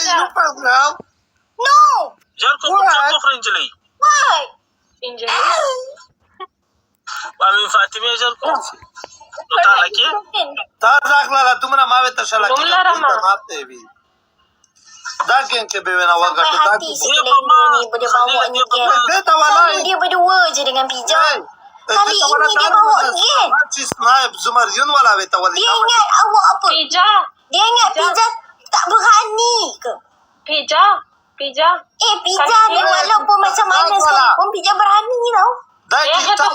you program? No. Jarko What? ko friend jilay. Why? Amin Fatima Jarko. Nota laki. Tazakla tumra mawe tashala ki. Maafte bhi. Dagen ke bewena waga tu Hati si Kalender ni boleh bawa ni Gen. Beta wala. Dia berdua je dengan pijak. Kali ini dia bawa Gen. Macis naib Zumar yun wala beta wali. Dia ingat awak apa? Dia ingat pijak tak berani ke? Pija Pijak ni walaupun macam mana sekalipun pijak berani tau. Dai ki tak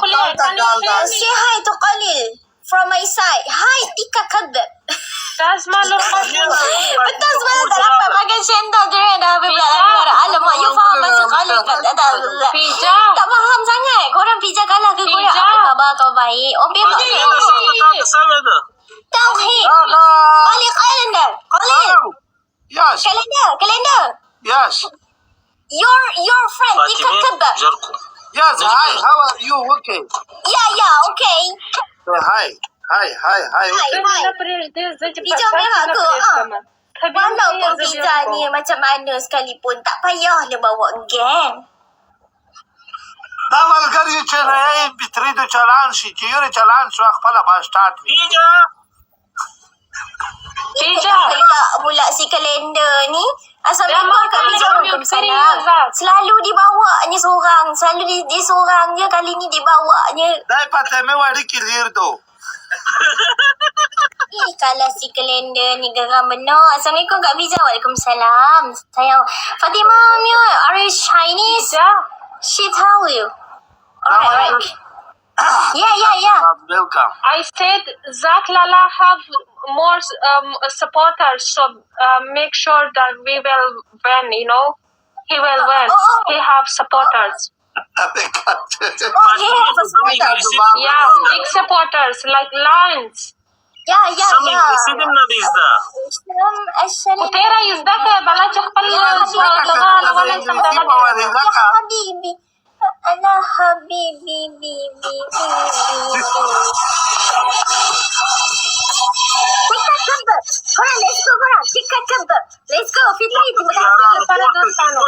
Say hi to Qaleil from my side. Hi Tika Kadab. Tasmalu Betul sebenarnya tak dapat makan sendal je kan dah habis pula. Alamak, you faham maksud Qaleil tak? Pija. Tak faham sangat. Korang pijak kalah ke korang? Apa khabar kau baik? Biar Tauhid. Qaleil Kalender. Qaleil. Yes. Kalender. Yes. Your friend Tika Kadab. Jarko. Yes. Hi. How are you? Okay. Yeah. Okay. Hi. Pijak memang ke? Walaupun pijak ni macam mana sekalipun tak payahlah bawa geng. Damal gari chere bitri do chalan shi ki yore chalan so khpala ba start Pija. Pula si Kalender ni Assalamualaikum Kak Bija. Waalaikumsalam. Selalu dibawanya seorang. Selalu dia seorang je. Kali ni dibawanya. dai pata me wadi clear do. Kalau si Kalender ni geram benar. Assalamualaikum Kak Bija. Waalaikumsalam. Sayang. Fatimah, are you Chinese? She tell you. Alright. Yeah. Welcome. I said Zak Lala have more supporters, so make sure that we will win, you know. He will win. He have supporters. He has a supporters. Yeah, big supporters, like lions. Yeah. Sidim na dizda. Tera is that bala chakpal Habibi. Ana Habibi. Tika Kadab. Let's go. Fitri, terima kasih. para dostano.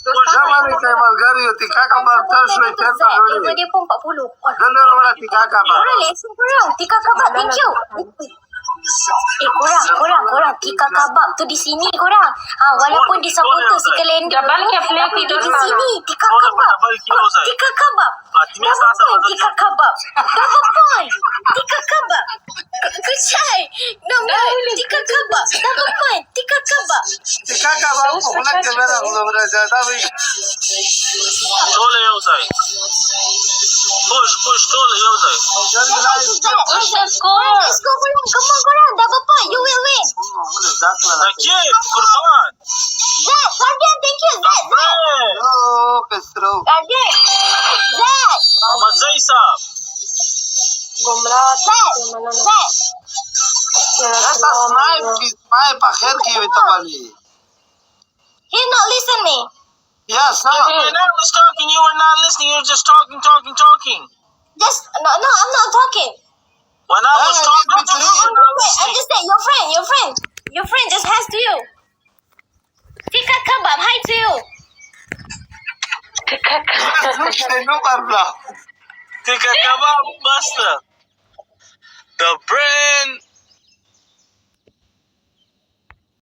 Jamani kai malgari tika ka bartas we tenta dole. Dia pun 40. Dalam orang tika ka ba. Kurang. Tika Kabab, thank you. Kurang. Tika Kabab tu di sini korang. Walaupun di supporter si Kalender. Tapi di sini Tika Kabab. Tika Kabab. Tika Kabab. Double point. Tika Kabab. Kucai. No. Tika Kabab. Double point. Tika Kabab. Tika ka ba pula ke mera ulora jada bhi. Tole yausai. Push tole yausai. Let's go. Come on, korang. Double point. You will win. Nakye Kurban. Zed. Guardian, thank you. Zed. Oh, Kestro. Guardian. Zed. Ahmad Zaisa. Zed. Mai pa khair ki vitawali. He's not listening. Yes, sir. You're not talking. You were not listening. You were just talking. Just no, I'm not talking. When I was talking, I'm just saying, your friend just has to you. Tika Kabab, hi to you. No parla. Tika Kabab Buster. The brand